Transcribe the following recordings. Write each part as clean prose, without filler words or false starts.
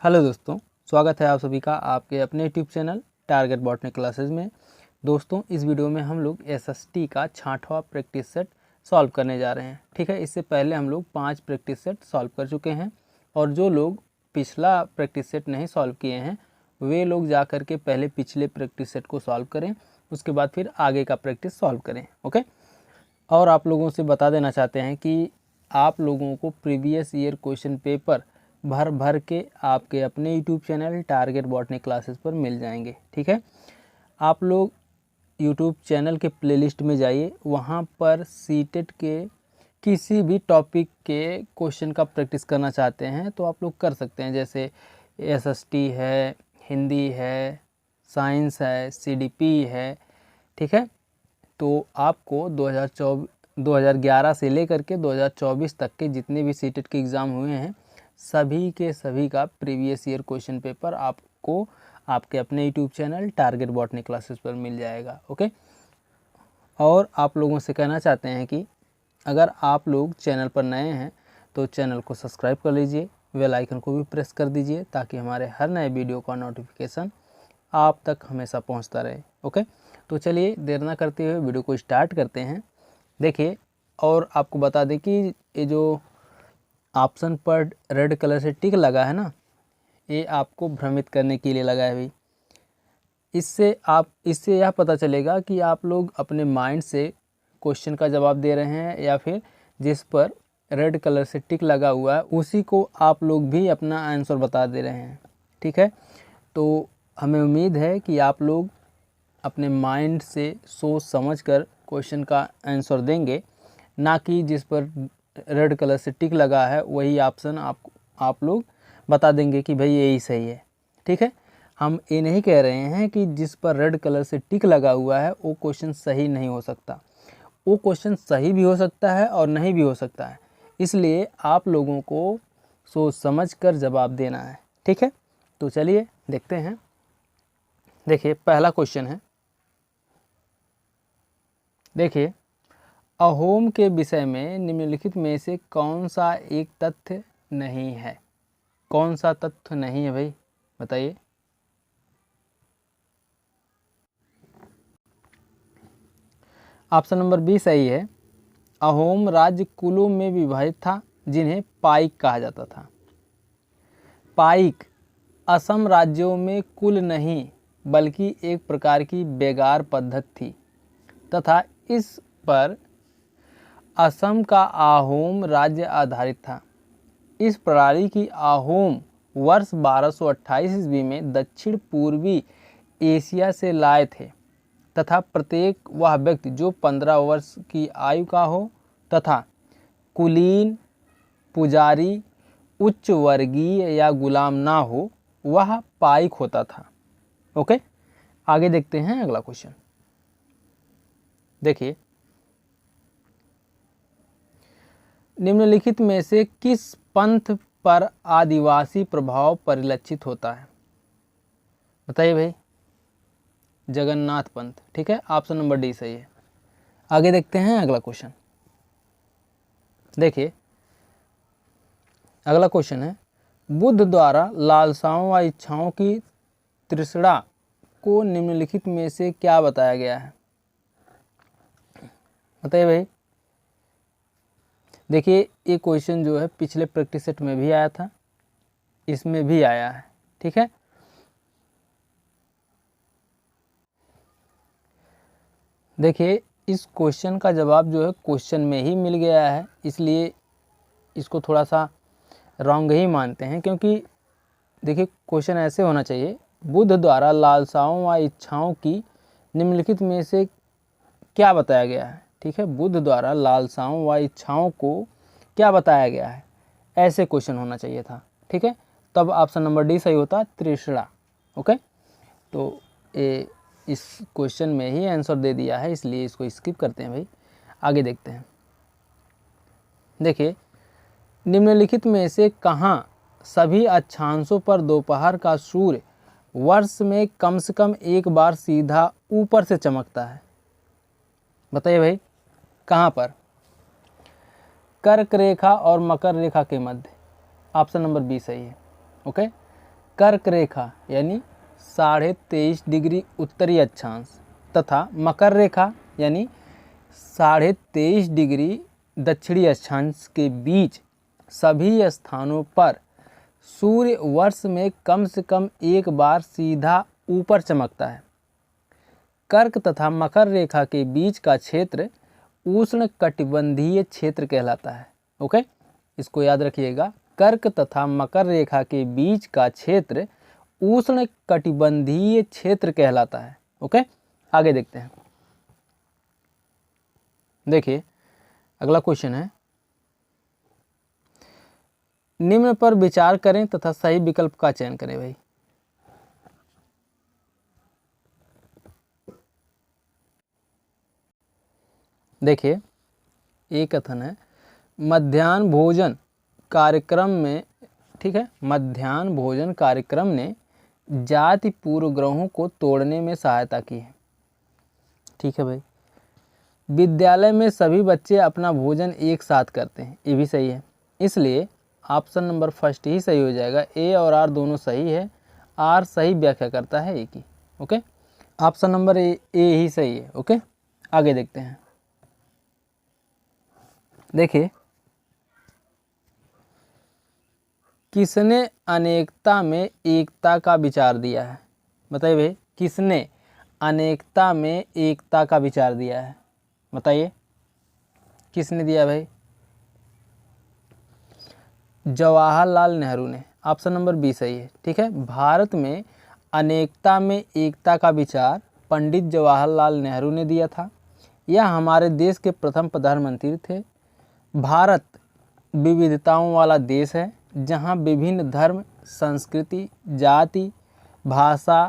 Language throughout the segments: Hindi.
हेलो दोस्तों, स्वागत है आप सभी का आपके अपने YouTube channel target botany classes में। दोस्तों, इस वीडियो में हम लोग एसएसटी का 6वां प्रैक्टिस सेट सॉल्व करने जा रहे हैं। ठीक है, इससे पहले हम लोग 5 प्रैक्टिस सेट सॉल्व कर चुके हैं और जो लोग पिछला प्रैक्टिस सेट नहीं सॉल्व किए हैं वे लोग जा कर के पहले पिछले प्रैक्टिस सेट को सॉल्व करें, उसके बाद फिर आगे का प्रैक्टिस सॉल्व करें। ओके, और आप लोगों से बता देना चाहते हैं कि आप लोगों को प्रीवियस ईयर क्वेश्चन पेपर भर भर के आपके अपने YouTube channel target botany classes पर मिल जाएंगे। ठीक है, आप लोग यूट्यूब चैनल के प्लेलिस्ट में जाइए, वहाँ पर सीटेट के किसी भी टॉपिक के क्वेश्चन का प्रैक्टिस करना चाहते हैं तो आप लोग कर सकते हैं। जैसे एसएसटी है, हिंदी है, साइंस है, सीडीपी है। ठीक है, तो आपको 2011 से लेकर के 2024 तक के जितने भी सीटेट के एग्ज़ाम हुए हैं सभी के सभी का प्रीवियस ईयर क्वेश्चन पेपर आपको आपके अपने YouTube channel target botany classes पर मिल जाएगा। ओके, और आप लोगों से कहना चाहते हैं कि अगर आप लोग चैनल पर नए हैं तो चैनल को सब्सक्राइब कर लीजिए, बेल आइकन को भी प्रेस कर दीजिए ताकि हमारे हर नए वीडियो का नोटिफिकेशन आप तक हमेशा पहुंचता रहे। ओके, तो चलिए देर ना करते हुए वीडियो को स्टार्ट करते हैं। देखिए, और आपको बता दें कि ये जो ऑप्शन पर रेड कलर से टिक लगा है ना, ये आपको भ्रमित करने के लिए लगा है भाई। इससे यह पता चलेगा कि आप लोग अपने माइंड से क्वेश्चन का जवाब दे रहे हैं या फिर जिस पर रेड कलर से टिक लगा हुआ है उसी को आप लोग भी अपना आंसर बता दे रहे हैं। ठीक है, तो हमें उम्मीद है कि आप लोग अपने माइंड से सोच समझ कर क्वेश्चन का आंसर देंगे, ना कि जिस पर रेड कलर से टिक लगा है वही ऑप्शन आप लोग बता देंगे कि भाई यही सही है। ठीक है, हम ये नहीं कह रहे हैं कि जिस पर रेड कलर से टिक लगा हुआ है वो क्वेश्चन सही नहीं हो सकता। वो क्वेश्चन सही भी हो सकता है और नहीं भी हो सकता है, इसलिए आप लोगों को सोच समझ कर जवाब देना है। ठीक है, तो चलिए देखते हैं। देखिए, पहला क्वेश्चन है, देखिए, अहोम के विषय में निम्नलिखित में से कौन सा एक तथ्य नहीं है? कौन सा तथ्य नहीं है भाई, बताइए। ऑप्शन नंबर बी सही है। अहोम राज्य कुलों में विभाजित था जिन्हें पाइक कहा जाता था। पाइक असम राज्यों में कुल नहीं बल्कि एक प्रकार की बेगार पद्धति थी तथा इस पर असम का अहोम राज्य आधारित था। इस प्रणाली की अहोम वर्ष 1228 ईस्वी में दक्षिण पूर्वी एशिया से लाए थे तथा प्रत्येक वह व्यक्ति जो 15 वर्ष की आयु का हो तथा कुलीन, पुजारी, उच्च वर्गीय या गुलाम ना हो वह पाइक होता था। ओके, आगे देखते हैं अगला क्वेश्चन। देखिए, निम्नलिखित में से किस पंथ पर आदिवासी प्रभाव परिलक्षित होता है? बताइए भाई। जगन्नाथ पंथ। ठीक है, ऑप्शन नंबर डी सही है। आगे देखते हैं अगला क्वेश्चन। देखिए, अगला क्वेश्चन है, बुद्ध द्वारा लालसाओं व इच्छाओं की तृष्णा को निम्नलिखित में से क्या बताया गया है? बताइए भाई। देखिए, ये क्वेश्चन जो है पिछले प्रैक्टिस सेट में भी आया था, इसमें भी आया है। ठीक है, देखिए, इस क्वेश्चन का जवाब जो है क्वेश्चन में ही मिल गया है, इसलिए इसको थोड़ा सा रॉन्ग ही मानते हैं। क्योंकि देखिए, क्वेश्चन ऐसे होना चाहिए, बुद्ध द्वारा लालसाओं व इच्छाओं की निम्नलिखित में से क्या बताया गया है? ठीक है, बुद्ध द्वारा लालसाओं व इच्छाओं को क्या बताया गया है, ऐसे क्वेश्चन होना चाहिए था। ठीक है, तब ऑप्शन नंबर डी सही होता, तृष्णा। ओके, तो ये इस क्वेश्चन में ही आंसर दे दिया है, इसलिए इसको स्किप करते हैं भाई। आगे देखते हैं। देखिए, निम्नलिखित में से कहाँ सभी अक्षांशों पर दोपहर का सूर्य वर्ष में कम से कम एक बार सीधा ऊपर से चमकता है? बताइए भाई, कहाँ पर? कर्क रेखा और मकर रेखा के मध्य। ऑप्शन नंबर बी सही है। ओके, कर्क रेखा यानी 23.5 डिग्री उत्तरी अक्षांश तथा मकर रेखा यानी 23.5 डिग्री दक्षिणी अक्षांश के बीच सभी स्थानों पर सूर्य वर्ष में कम से कम एक बार सीधा ऊपर चमकता है। कर्क तथा मकर रेखा के बीच का क्षेत्र उष्ण कटिबंधीय क्षेत्र कहलाता है। ओके, इसको याद रखिएगा, कर्क तथा मकर रेखा के बीच का क्षेत्र उष्ण कटिबंधीय क्षेत्र कहलाता है। ओके, आगे देखते हैं। देखिए अगला क्वेश्चन है, निम्न पर विचार करें तथा सही विकल्प का चयन करें। भाई देखिए, एक कथन है, मध्याह्न भोजन कार्यक्रम में, ठीक है, मध्याह्न भोजन कार्यक्रम ने जाति पूर्व ग्रहों को तोड़ने में सहायता की है। ठीक है भाई, विद्यालय में सभी बच्चे अपना भोजन एक साथ करते हैं, ये भी सही है, इसलिए ऑप्शन नंबर फर्स्ट ही सही हो जाएगा। ए और आर दोनों सही है, आर सही व्याख्या करता है ए की। ओके, ऑप्शन नंबर ए ही सही है। ओके, आगे देखते हैं। देखिए, किसने अनेकता में एकता का विचार दिया है? बताइए भाई, किसने अनेकता में एकता का विचार दिया है? बताइए किसने दिया भाई? जवाहरलाल नेहरू ने। ऑप्शन नंबर बी सही है। ठीक है, भारत में अनेकता में एकता का विचार पंडित जवाहरलाल नेहरू ने दिया था। यह हमारे देश के प्रथम प्रधानमंत्री थे। भारत विविधताओं वाला देश है, जहाँ विभिन्न धर्म, संस्कृति, जाति, भाषा,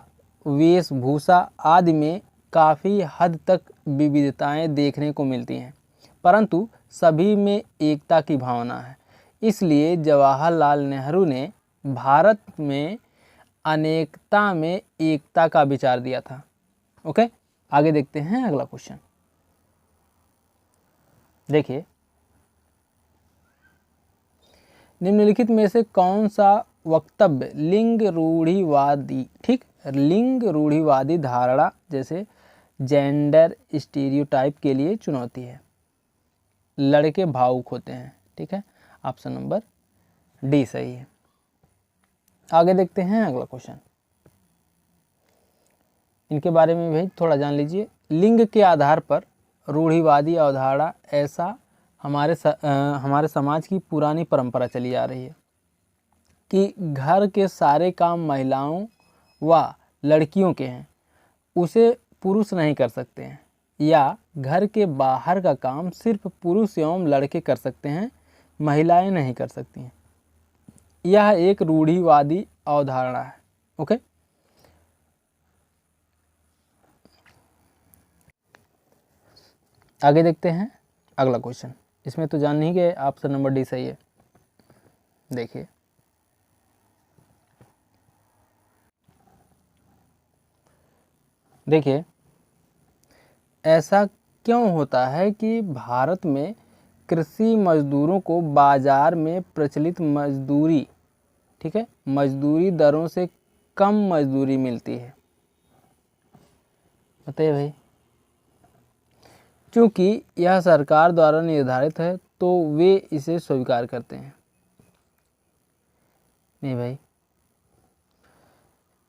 वेशभूषा आदि में काफ़ी हद तक विविधताएं देखने को मिलती हैं, परंतु सभी में एकता की भावना है। इसलिए जवाहरलाल नेहरू ने भारत में अनेकता में एकता का विचार दिया था। ओके, आगे देखते हैं अगला क्वेश्चन। देखिए, निम्नलिखित में से कौन सा वक्तव्य लिंग रूढ़िवादी, ठीक, लिंग रूढ़िवादी धारणा जैसे जेंडर स्टीरियोटाइप के लिए चुनौती है? लड़के भावुक होते हैं। ठीक है, ऑप्शन नंबर डी सही है। आगे देखते हैं अगला क्वेश्चन। इनके बारे में भी थोड़ा जान लीजिए। लिंग के आधार पर रूढ़िवादी अवधारणा ऐसा हमारे समाज की पुरानी परंपरा चली आ रही है कि घर के सारे काम महिलाओं व लड़कियों के हैं, उसे पुरुष नहीं कर सकते हैं, या घर के बाहर का काम सिर्फ पुरुष एवं लड़के कर सकते हैं, महिलाएं नहीं कर सकती हैं। यह एक रूढ़िवादी अवधारणा है। ओके, आगे देखते हैं अगला क्वेश्चन। इसमें तो जान नहीं गए, ऑप्शन नंबर डी सही है। देखिए, देखिए ऐसा क्यों होता है कि भारत में कृषि मजदूरों को बाजार में प्रचलित मजदूरी, ठीक है, मजदूरी दरों से कम मजदूरी मिलती है? बताइए भाई। क्योंकि यह सरकार द्वारा निर्धारित है तो वे इसे स्वीकार करते हैं। नहीं भाई,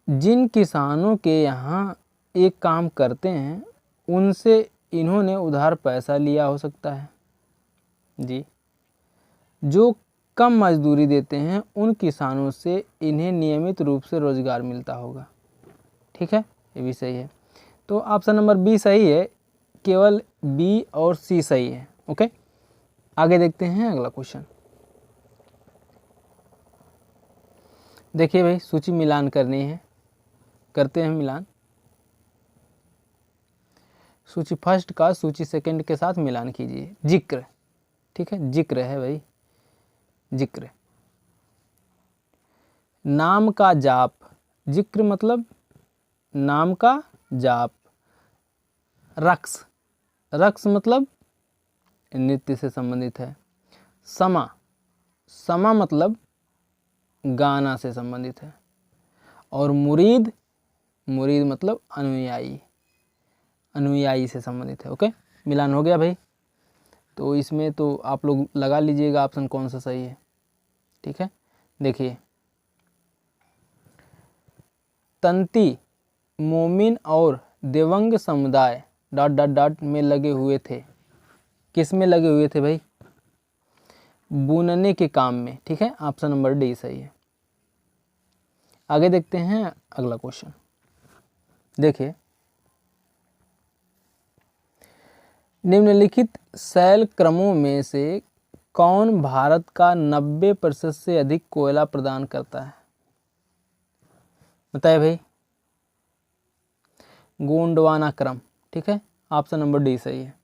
जिन किसानों के यहाँ एक काम करते हैं उनसे इन्होंने उधार पैसा लिया हो सकता है जी। जो कम मजदूरी देते हैं उन किसानों से इन्हें नियमित रूप से रोजगार मिलता होगा। ठीक है, ये भी सही है। तो ऑप्शन नंबर बी सही है, केवल बी और सी सही है। ओके, आगे देखते हैं अगला क्वेश्चन। देखिए भाई, सूची मिलान करनी है, करते हैं मिलान। सूची फर्स्ट का सूची सेकंड के साथ मिलान कीजिए। जिक्र, ठीक है, जिक्र है भाई, जिक्र। नाम का जाप, जिक्र मतलब नाम का जाप। रक्स, रक्स मतलब नृत्य से संबंधित है। समा, समा मतलब गाना से संबंधित है। और मुरीद, मुरीद मतलब अनुयायी, अनुयायी से संबंधित है। ओके, मिलान हो गया भाई। तो इसमें तो आप लोग लगा लीजिएगा ऑप्शन कौन सा सही है। ठीक है, देखिए तंती, मोमिन और देवंग समुदाय डॉट डॉट डॉट में लगे हुए थे। किस में लगे हुए थे भाई? बुनने के काम में। ठीक है, ऑप्शन नंबर डी सही है। आगे देखते हैं अगला क्वेश्चन। देखिए निम्नलिखित शैल क्रमों में से कौन भारत का 90% से अधिक कोयला प्रदान करता है? बताइए भाई। गोंडवाना क्रम। ठीक है, ऑप्शन नंबर डी सही है।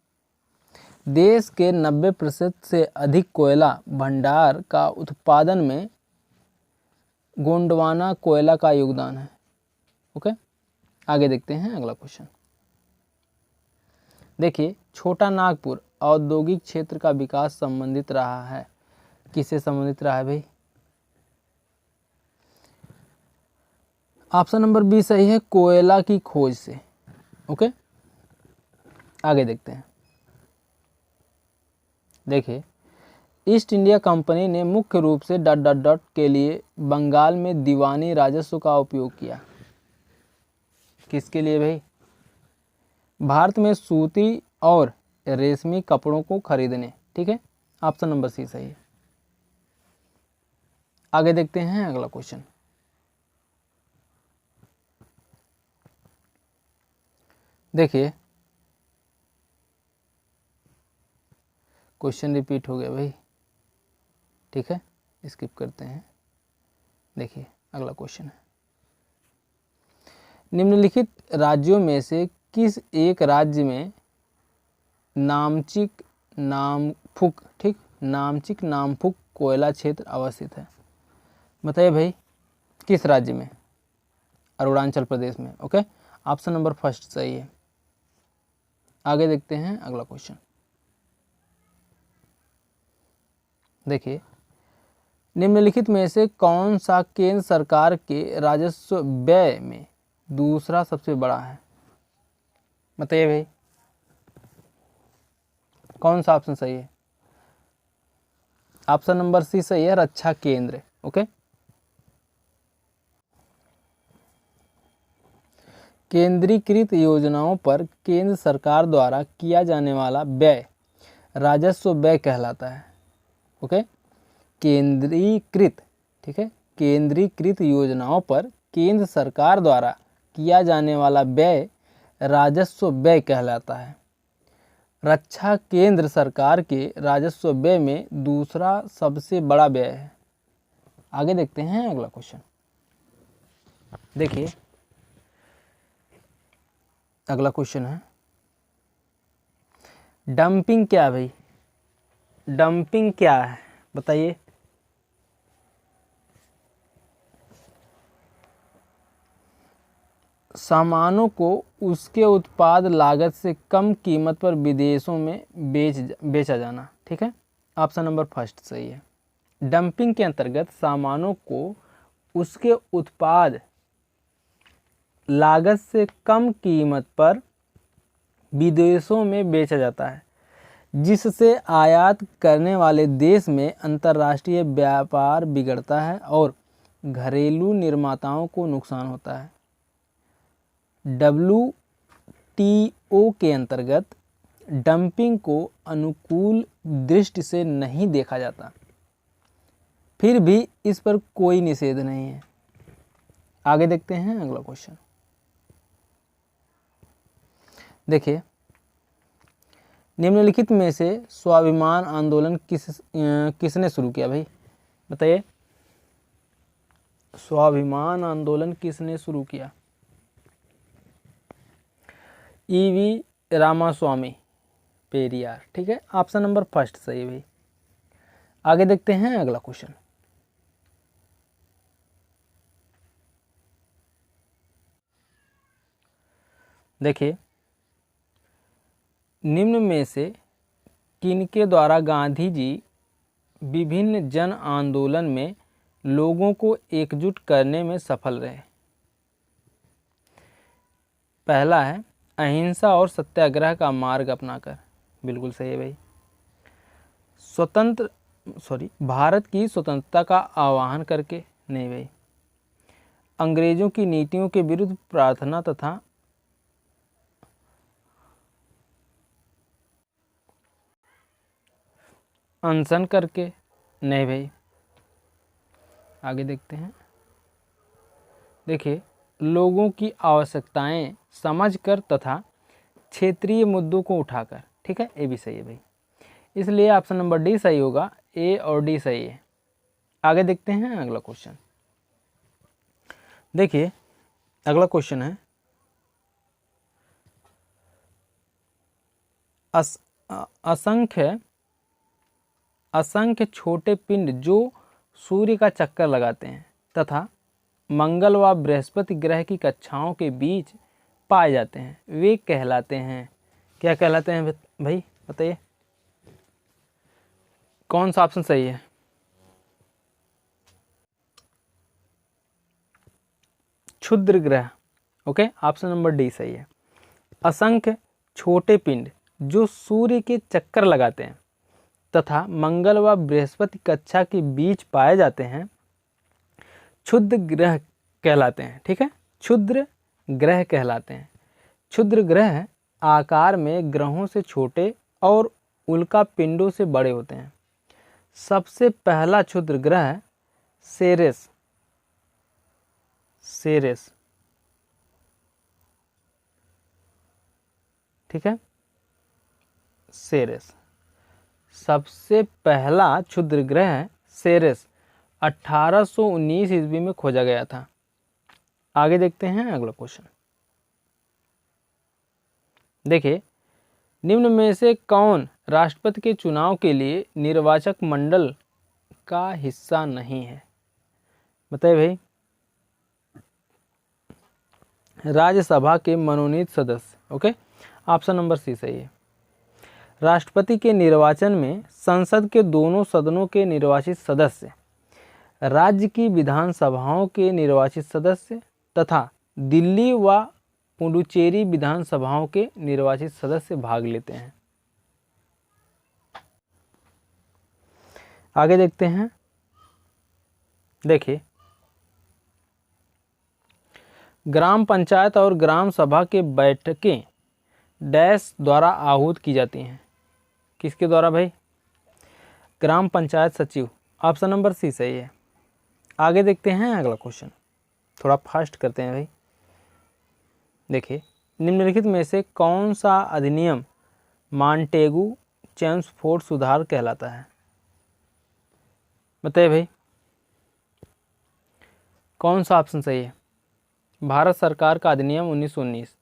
देश के 90% से अधिक कोयला भंडार का उत्पादन में गोंडवाना कोयला का योगदान है। ओके, आगे देखते हैं अगला क्वेश्चन। देखिए छोटा नागपुर औद्योगिक क्षेत्र का विकास संबंधित रहा है। किससे संबंधित रहा है भाई? ऑप्शन नंबर बी सही है, कोयला की खोज से। ओके, आगे देखते हैं। देखिए ईस्ट इंडिया कंपनी ने मुख्य रूप से डॉट डॉट डॉट के लिए बंगाल में दीवानी राजस्व का उपयोग किया। किसके लिए भाई? भारत में सूती और रेशमी कपड़ों को खरीदने। ठीक है, ऑप्शन नंबर सी सही है। आगे देखते हैं अगला क्वेश्चन। देखिए क्वेश्चन रिपीट हो गया भाई। ठीक है, स्किप करते हैं। देखिए अगला क्वेश्चन है, निम्नलिखित राज्यों में से किस एक राज्य में नामचिक नामफुक, ठीक, नामचिक नामफुक कोयला क्षेत्र अवस्थित है? बताइए भाई किस राज्य में? अरुणाचल प्रदेश में। ओके, ऑप्शन नंबर फर्स्ट सही है। आगे देखते हैं अगला क्वेश्चन। देखिए निम्नलिखित में से कौन सा केंद्र सरकार के राजस्व व्यय में दूसरा सबसे बड़ा है? बताइए भाई कौन सा ऑप्शन सही है? ऑप्शन नंबर सी सही है, रक्षा केंद्र। ओके, केंद्रीकृत योजनाओं पर केंद्र सरकार द्वारा किया जाने वाला व्यय राजस्व व्यय कहलाता है। ओके, केंद्रीकृत, ठीक है, केंद्रीकृत योजनाओं पर केंद्र सरकार द्वारा किया जाने वाला व्यय राजस्व व्यय कहलाता है। रक्षा केंद्र सरकार के राजस्व व्यय में दूसरा सबसे बड़ा व्यय है। आगे देखते हैं अगला क्वेश्चन। देखिए अगला क्वेश्चन है, डंपिंग क्या है भाई? डंपिंग क्या है बताइए? सामानों को उसके उत्पाद लागत से कम कीमत पर विदेशों में बेचा जाना। ठीक है, ऑप्शन नंबर फर्स्ट सही है। डंपिंग के अंतर्गत सामानों को उसके उत्पाद लागत से कम कीमत पर विदेशों में बेचा जाता है, जिससे आयात करने वाले देश में अंतर्राष्ट्रीय व्यापार बिगड़ता है और घरेलू निर्माताओं को नुकसान होता है। WTO के अंतर्गत डंपिंग को अनुकूल दृष्टि से नहीं देखा जाता, फिर भी इस पर कोई निषेध नहीं है। आगे देखते हैं अगला क्वेश्चन। देखिए निम्नलिखित में से स्वाभिमान आंदोलन किसने शुरू किया भाई? बताइए स्वाभिमान आंदोलन किसने शुरू किया? EV रामास्वामी पेरियार। ठीक है, ऑप्शन नंबर फर्स्ट सही है भाई। आगे देखते हैं अगला क्वेश्चन। देखिए निम्न में से किनके द्वारा गांधी जी विभिन्न जन आंदोलन में लोगों को एकजुट करने में सफल रहे? पहला है अहिंसा और सत्याग्रह का मार्ग अपनाकर। बिल्कुल सही है भाई। भारत की स्वतंत्रता का आह्वान करके। नहीं भाई। अंग्रेजों की नीतियों के विरुद्ध प्रार्थना तथा अनशन करके। नहीं भाई। आगे देखते हैं। देखिए, लोगों की आवश्यकताएं समझकर तथा क्षेत्रीय मुद्दों को उठाकर। ठीक है, ये भी सही है भाई। इसलिए ऑप्शन नंबर डी सही होगा, ए और डी सही है। आगे देखते हैं अगला क्वेश्चन। देखिए, अगला क्वेश्चन है असंख्य छोटे पिंड जो सूर्य का चक्कर लगाते हैं तथा मंगल व बृहस्पति ग्रह की कक्षाओं के बीच पाए जाते हैं, वे कहलाते हैं। क्या कहलाते हैं भाई, बताइए कौन सा ऑप्शन सही है? क्षुद्र ग्रह। ओके, ऑप्शन नंबर डी सही है। असंख्य छोटे पिंड जो सूर्य के चक्कर लगाते हैं तथा मंगल व बृहस्पति कक्षा के बीच पाए जाते हैं, क्षुद्र ग्रह कहलाते हैं। ठीक है, क्षुद्र ग्रह कहलाते हैं। क्षुद्र ग्रह आकार में ग्रहों से छोटे और उल्का पिंडों से बड़े होते हैं। सबसे पहला क्षुद्र ग्रह सेरेस ठीक है, सेरेस। सबसे पहला क्षुद्र ग्रह सेरेस 1819 ईस्वी में खोजा गया था। आगे देखते हैं अगला क्वेश्चन। देखिए, निम्न में से कौन राष्ट्रपति के चुनाव के लिए निर्वाचक मंडल का हिस्सा नहीं है? बताइए भाई। राज्यसभा के मनोनीत सदस्य। ओके, ऑप्शन नंबर सी सही है। राष्ट्रपति के निर्वाचन में संसद के दोनों सदनों के निर्वाचित सदस्य, राज्य की विधानसभाओं के निर्वाचित सदस्य तथा दिल्ली व पुडुचेरी विधानसभाओं के निर्वाचित सदस्य भाग लेते हैं। आगे देखते हैं। देखिए, ग्राम पंचायत और ग्राम सभा के बैठकें डैश द्वारा आहूत की जाती हैं। किसके द्वारा भाई? ग्राम पंचायत सचिव। ऑप्शन नंबर सी सही है। आगे देखते हैं अगला क्वेश्चन, थोड़ा फास्ट करते हैं भाई। देखिए, निम्नलिखित में से कौन सा अधिनियम मॉन्टेगू चेम्सफोर्ड सुधार कहलाता है? बताइए भाई, कौन सा ऑप्शन सही है? भारत सरकार का अधिनियम 1919।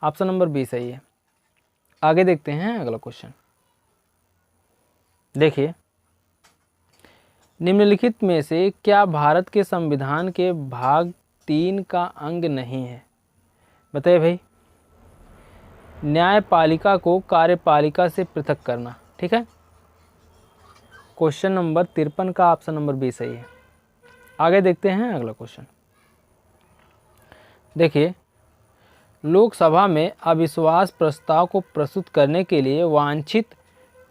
ऑप्शन नंबर बी सही है। आगे देखते हैं अगला क्वेश्चन। देखिए, निम्नलिखित में से क्या भारत के संविधान के भाग 3 का अंग नहीं है? बताइए भाई। न्यायपालिका को कार्यपालिका से पृथक करना। ठीक है, क्वेश्चन नंबर 53 का ऑप्शन नंबर बी सही है। आगे देखते हैं अगला क्वेश्चन। देखिए, लोकसभा में अविश्वास प्रस्ताव को प्रस्तुत करने के लिए वांछित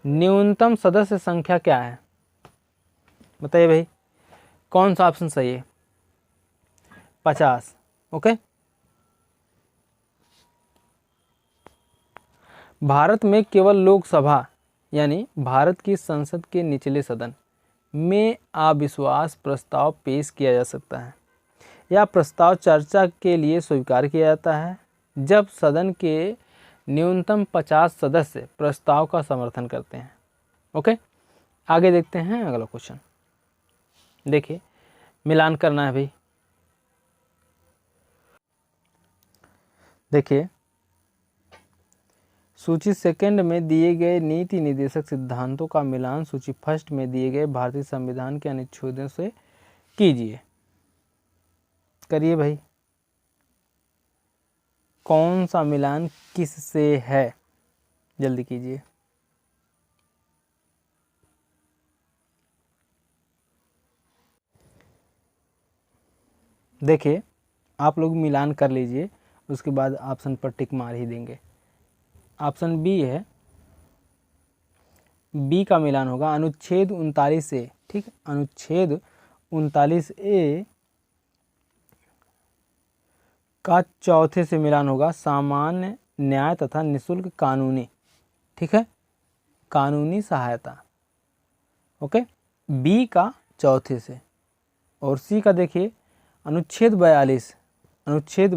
न्यूनतम सदस्य संख्या क्या है? बताइए भाई, कौन सा ऑप्शन सही है? 50। ओके, भारत में केवल लोकसभा यानी भारत की संसद के निचले सदन में अविश्वास प्रस्ताव पेश किया जा सकता है। यह प्रस्ताव चर्चा के लिए स्वीकार किया जाता है जब सदन के न्यूनतम 50 सदस्य प्रस्ताव का समर्थन करते हैं। ओके, आगे देखते हैं अगला क्वेश्चन। देखिए, मिलान करना है भाई। देखिए, सूची सेकंड में दिए गए नीति निर्देशक सिद्धांतों का मिलान सूची फर्स्ट में दिए गए भारतीय संविधान के अनुच्छेदों से कीजिए। करिए भाई, कौन सा मिलान किससे है? जल्दी कीजिए। देखिए, आप लोग मिलान कर लीजिए, उसके बाद ऑप्शन पर टिक मार ही देंगे। ऑप्शन बी है, बी का मिलान होगा अनुच्छेद 39 ए। ठीक, अनुच्छेद 39 ए का चौथे से मिलान होगा सामान्य न्याय तथा निःशुल्क कानूनी, ठीक है, कानूनी सहायता। ओके, बी का चौथे से। और सी का देखिए अनुच्छेद 42, अनुच्छेद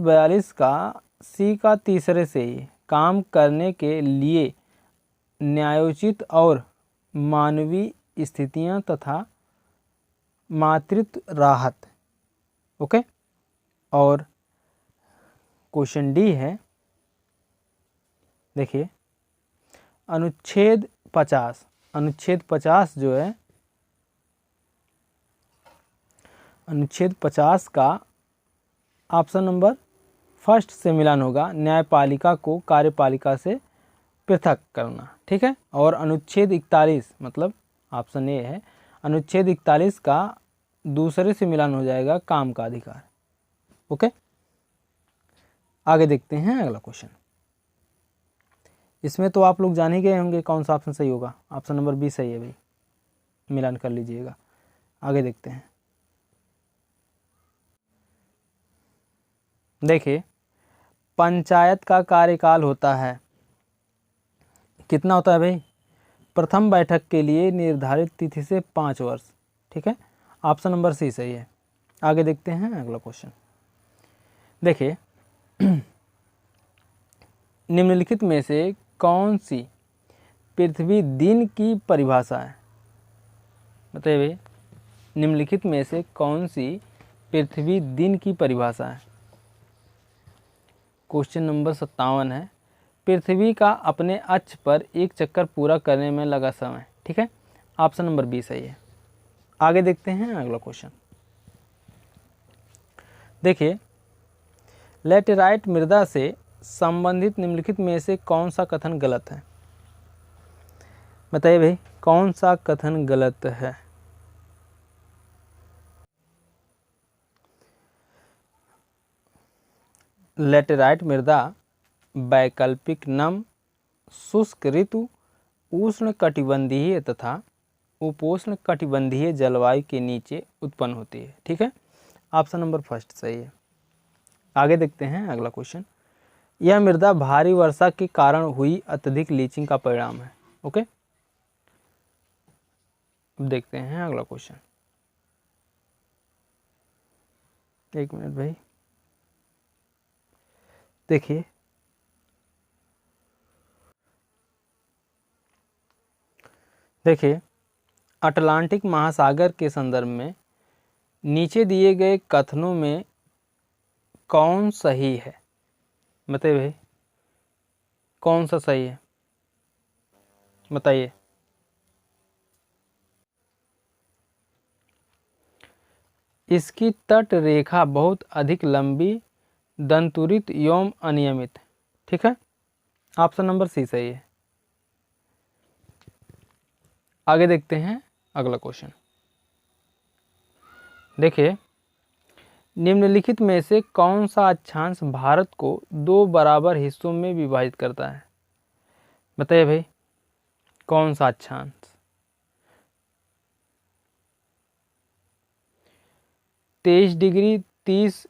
42 का सी का तीसरे से ही काम करने के लिए न्यायोचित और मानवीय स्थितियां तथा मातृत्व राहत। ओके, और क्वेश्चन डी है, देखिए अनुच्छेद 50 जो है, अनुच्छेद 50 का ऑप्शन नंबर फर्स्ट से मिलान होगा न्यायपालिका को कार्यपालिका से पृथक करना। ठीक है, और अनुच्छेद 41 मतलब ऑप्शन ए है, अनुच्छेद 41 का दूसरे से मिलान हो जाएगा काम का अधिकार। ओके, आगे देखते हैं अगला क्वेश्चन। इसमें तो आप लोग जान ही गए होंगे कौन सा ऑप्शन सही होगा। ऑप्शन नंबर बी सही है भाई, मिलान कर लीजिएगा। आगे देखते हैं। देखिए पंचायत का कार्यकाल होता है, कितना होता है भाई? प्रथम बैठक के लिए निर्धारित तिथि से 5 वर्ष। ठीक है, ऑप्शन नंबर सी सही है। आगे देखते हैं अगला क्वेश्चन। देखिए निम्नलिखित में से कौन सी पृथ्वी दिन की परिभाषा है? बताइए भाई, निम्नलिखित में से कौन सी पृथ्वी दिन की परिभाषा है? क्वेश्चन नंबर 57 है, पृथ्वी का अपने अक्ष पर एक चक्कर पूरा करने में लगा समय। ठीक है, ऑप्शन नंबर बी सही है। आगे देखते हैं अगला क्वेश्चन। देखिए लैटेराइट मृदा से संबंधित निम्नलिखित में से कौन सा कथन गलत है? बताइए भाई, कौन सा कथन गलत है? लैटेराइट मृदा वैकल्पिक नम, शुष्क ऋतु, उष्ण कटिबंधीय तथा उपोष्ण कटिबंधीय जलवायु के नीचे उत्पन्न होती है। ठीक है, ऑप्शन नंबर फर्स्ट सही है। आगे देखते हैं अगला क्वेश्चन। यह मृदा भारी वर्षा के कारण हुई अत्यधिक लीचिंग का परिणाम है। ओके, अब देखते हैं अगला क्वेश्चन। एक मिनट भाई, देखिए अटलांटिक महासागर के संदर्भ में नीचे दिए गए कथनों में कौन सही है? बताइए भाई, कौन सा सही है? बताइए। इसकी तट रेखा बहुत अधिक लंबी, दंतुरित एवं अनियमित। ठीक है, ऑप्शन नंबर सी सही है। आगे देखते हैं अगला क्वेश्चन। देखिए निम्नलिखित में से कौन सा अक्षांश भारत को 2 बराबर हिस्सों में विभाजित करता है? बताइए भाई, कौन सा अक्षांश? 23 डिग्री 30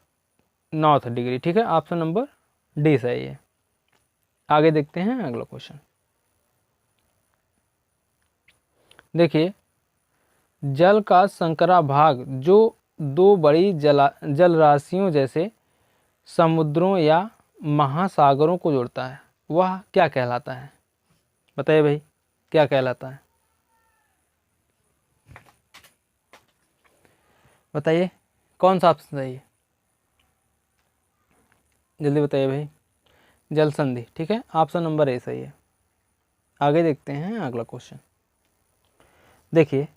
नॉर्थ डिग्री। ठीक है, ऑप्शन नंबर डी सही है। आगे देखते हैं अगला क्वेश्चन। देखिए जल का संकरा भाग जो 2 बड़ी जल राशियों जैसे समुद्रों या महासागरों को जोड़ता है वह क्या कहलाता है? बताइए भाई, क्या कहलाता है? बताइए, कौन सा ऑप्शन सही है? जल्दी बताइए भाई। जल संधि। ठीक है, ऑप्शन नंबर ए सही है। आगे देखते हैं अगला क्वेश्चन। देखिए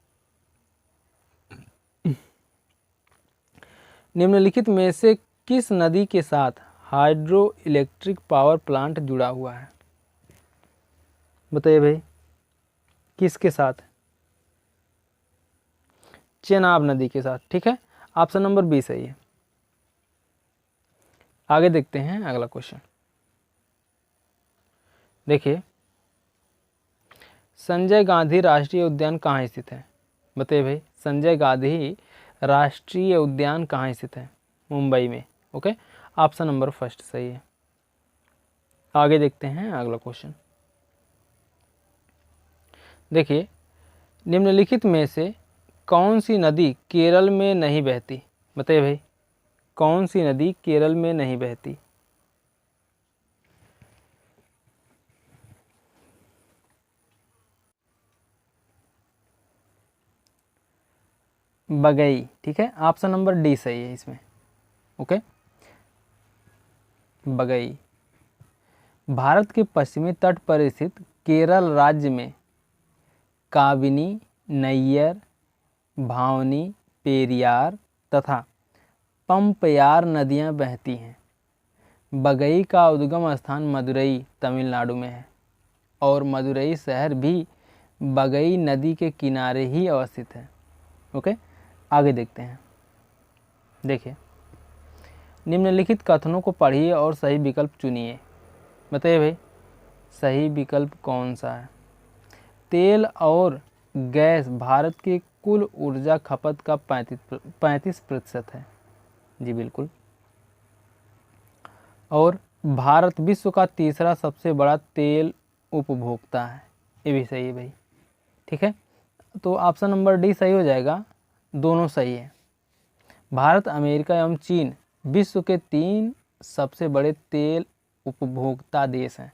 निम्नलिखित में से किस नदी के साथ हाइड्रो इलेक्ट्रिक पावर प्लांट जुड़ा हुआ है? बताइए भाई, किसके साथ? चेनाब नदी के साथ। ठीक है, ऑप्शन नंबर बी सही है। आगे देखते हैं अगला क्वेश्चन। देखिए, संजय गांधी राष्ट्रीय उद्यान कहाँ स्थित है? बताइए भाई, संजय गांधी राष्ट्रीय उद्यान कहाँ स्थित है? मुंबई में। ओके, ऑप्शन नंबर फर्स्ट सही है। आगे देखते हैं अगला क्वेश्चन। देखिए, निम्नलिखित में से कौन सी नदी केरल में नहीं बहती? बताइए भाई, कौन सी नदी केरल में नहीं बहती? बगई। ठीक है, ऑप्शन नंबर डी सही है इसमें। ओके, बगई। भारत के पश्चिमी तट पर स्थित केरल राज्य में काबिनी, नैयर, भावनी, पेरियार तथा पंपयार नदियां बहती हैं। बगई का उद्गम स्थान मदुरई तमिलनाडु में है और मदुरई शहर भी बगई नदी के किनारे ही अवस्थित है। ओके, आगे देखते हैं। देखिए, निम्नलिखित कथनों को पढ़िए और सही विकल्प चुनिए। बताइए भाई, सही विकल्प कौन सा है? तेल और गैस भारत की कुल ऊर्जा खपत का 35% है। जी बिल्कुल। और भारत विश्व का तीसरा सबसे बड़ा तेल उपभोक्ता है। ये भी सही है भाई। ठीक है, तो ऑप्शन नंबर डी सही हो जाएगा, दोनों सही है। भारत, अमेरिका एवं चीन विश्व के 3 सबसे बड़े तेल उपभोक्ता देश हैं।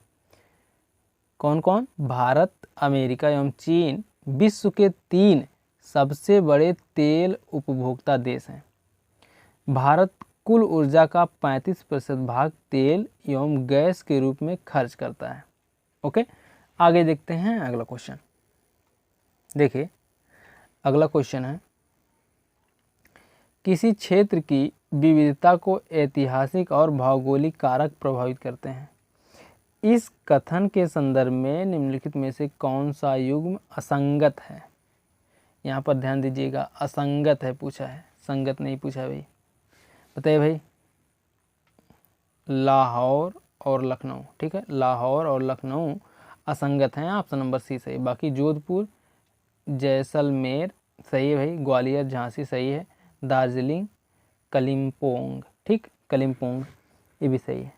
कौन कौन? भारत, अमेरिका एवं चीन विश्व के 3 सबसे बड़े तेल उपभोक्ता देश हैं। भारत कुल ऊर्जा का 35% भाग तेल एवं गैस के रूप में खर्च करता है। ओके, आगे देखते हैं अगला क्वेश्चन। देखिए, अगला क्वेश्चन है, किसी क्षेत्र की विविधता को ऐतिहासिक और भौगोलिक कारक प्रभावित करते हैं। इस कथन के संदर्भ में निम्नलिखित में से कौन सा युग्म असंगत है? यहाँ पर ध्यान दीजिएगा, असंगत है पूछा है, संगत नहीं पूछा भाई। बताइए भाई, लाहौर और लखनऊ। ठीक है, लाहौर और लखनऊ असंगत हैं, ऑप्शन नंबर सी सही। बाकी जोधपुर, जैसलमेर सही है भाई, ग्वालियर, झांसी सही है, दार्जिलिंग, कलिम्पोंग, ठीक, कलिम्पोंग ये भी सही है।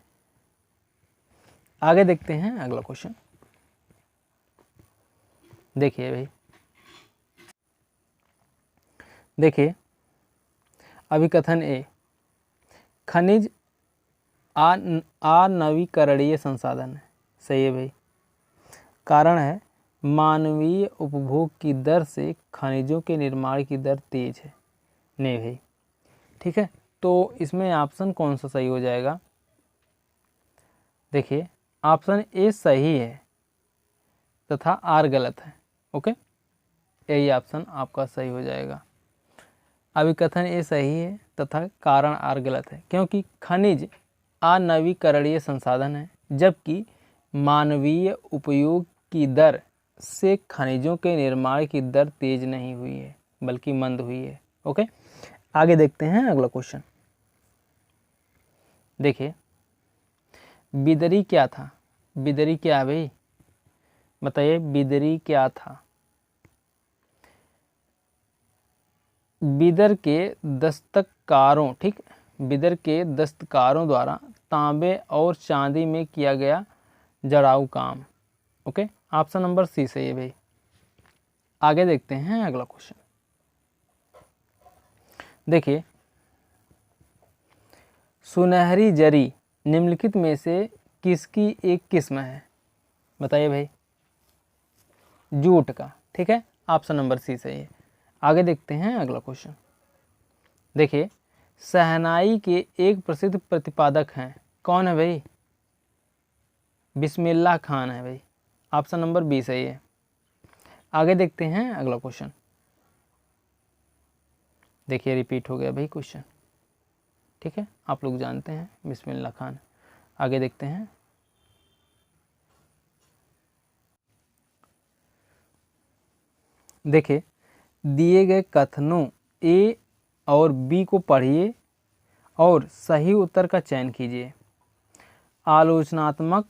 आगे देखते हैं अगला क्वेश्चन। देखिए भाई, देखिए, अभिकथन ए, खनिज अनवीकरणीय संसाधन है। सही है भाई। कारण है, मानवीय उपभोग की दर से खनिजों के निर्माण की दर तेज है। नहीं भाई। ठीक है, तो इसमें ऑप्शन कौन सा सही हो जाएगा? देखिए, ऑप्शन ए सही है तथा आर गलत है। ओके, यही ऑप्शन आपका सही हो जाएगा। अभिकथन ए सही है तथा कारण आर गलत है, क्योंकि खनिज अनवीकरणीय संसाधन है, जबकि मानवीय उपयोग की दर से खनिजों के निर्माण की दर तेज नहीं हुई है बल्कि मंद हुई है। ओके, आगे देखते हैं अगला क्वेश्चन। देखिए, बिदरी क्या था? बिदरी क्या है भाई? बताइए, बिदरी क्या था? बिदर के दस्तकारों, ठीक, बिदर के दस्तकारों द्वारा तांबे और चांदी में किया गया जड़ाऊ काम। ओके, ऑप्शन नंबर सी सही है भाई। आगे देखते हैं अगला क्वेश्चन। देखिए, सुनहरी जरी निम्नलिखित में से किसकी एक किस्म है? बताइए भाई, जूट का। ठीक है, ऑप्शन नंबर सी सही है। आगे देखते हैं अगला क्वेश्चन। देखिए, शहनाई के एक प्रसिद्ध प्रतिपादक हैं, कौन है भाई? बिस्मिल्लाह खान है भाई, ऑप्शन नंबर बी सही है। आगे देखते हैं अगला क्वेश्चन। देखिए, रिपीट हो गया भाई क्वेश्चन। ठीक है, आप लोग जानते हैं बिस्मिल्लाह खान। आगे देखते हैं। देखिए, दिए गए कथनों ए और बी को पढ़िए और सही उत्तर का चयन कीजिए। आलोचनात्मक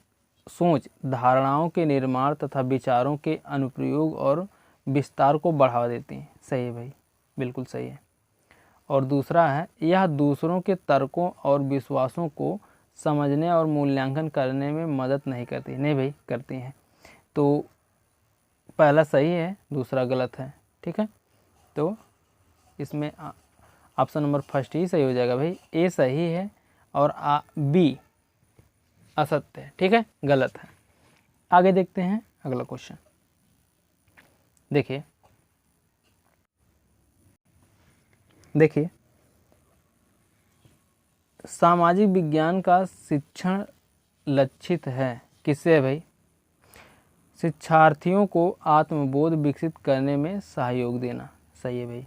सोच धारणाओं के निर्माण तथा विचारों के अनुप्रयोग और विस्तार को बढ़ावा देती है। सही है भाई, बिल्कुल सही है। और दूसरा है, यह दूसरों के तर्कों और विश्वासों को समझने और मूल्यांकन करने में मदद नहीं करती। नहीं भाई, करती हैं। तो पहला सही है, दूसरा गलत है। ठीक है, तो इसमें ऑप्शन नंबर फर्स्ट ही सही हो जाएगा भाई। ए सही है और बी असत्य है। ठीक है, गलत है। आगे देखते हैं अगला क्वेश्चन। देखिए सामाजिक विज्ञान का शिक्षण लक्षित है किससे है भाई? शिक्षार्थियों को आत्मबोध विकसित करने में सहयोग देना। सही है भाई।